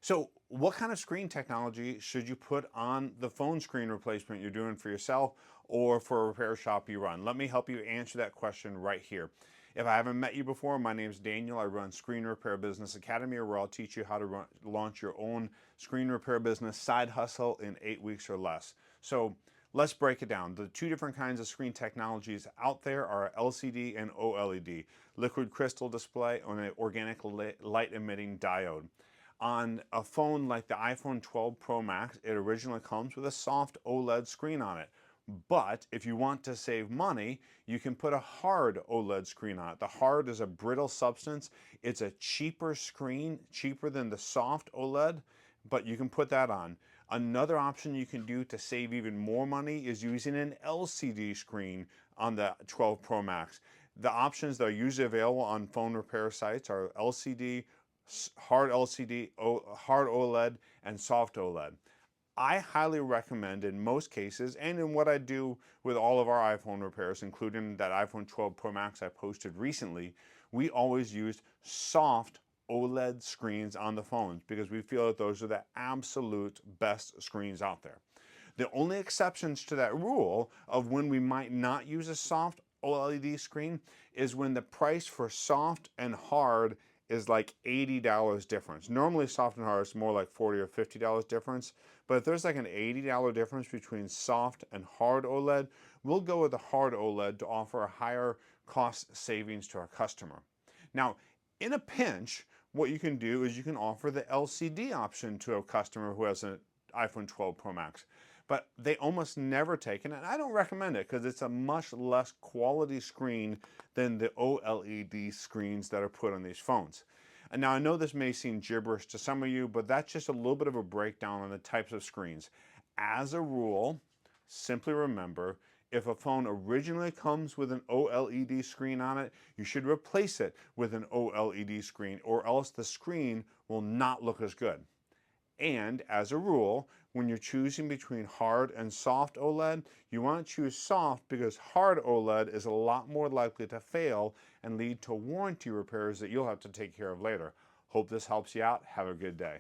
So, what kind of screen technology should you put on the phone screen replacement you're doing for yourself or for a repair shop you run? Let me help you answer that question right here. If I haven't met you before, my name is Daniel. I run Screen Repair Business Academy, where I'll teach you how to launch your own screen repair business side hustle in 8 weeks or less. So, let's break it down. The two different kinds of screen technologies out there are LCD and OLED, liquid crystal display, and an organic light emitting diode. On a phone like the iPhone 12 Pro Max, it originally comes with a soft OLED screen on it. But if you want to save money, you can put a hard OLED screen on it. The hard is a brittle substance. It's a cheaper screen, cheaper than the soft OLED, but you can put that on. Another option you can do to save even more money is using an LCD screen on the 12 Pro Max. The options that are usually available on phone repair sites are LCD, hard LCD, hard OLED, and soft OLED. I highly recommend in most cases, and in what I do with all of our iPhone repairs, including that iPhone 12 Pro Max I posted recently, we always use soft OLED screens on the phones because we feel that those are the absolute best screens out there. The only exceptions to that rule of when we might not use a soft OLED screen is when the price for soft and hard is like $80 difference. Normally soft and hard is more like $40 or $50 difference, but if there's like an $80 difference between soft and hard OLED, we'll go with the hard OLED to offer a higher cost savings to our customer. Now, in a pinch, what you can do is you can offer the LCD option to a customer who has an iPhone 12 Pro Max. But they almost never take it, and I don't recommend it because it's a much less quality screen than the OLED screens that are put on these phones. And now I know this may seem gibberish to some of you, but that's just a little bit of a breakdown on the types of screens. As a rule, simply remember, if a phone originally comes with an OLED screen on it, you should replace it with an OLED screen, or else the screen will not look as good. And as a rule, when you're choosing between hard and soft OLED, you want to choose soft because hard OLED is a lot more likely to fail and lead to warranty repairs that you'll have to take care of later. Hope this helps you out. Have a good day.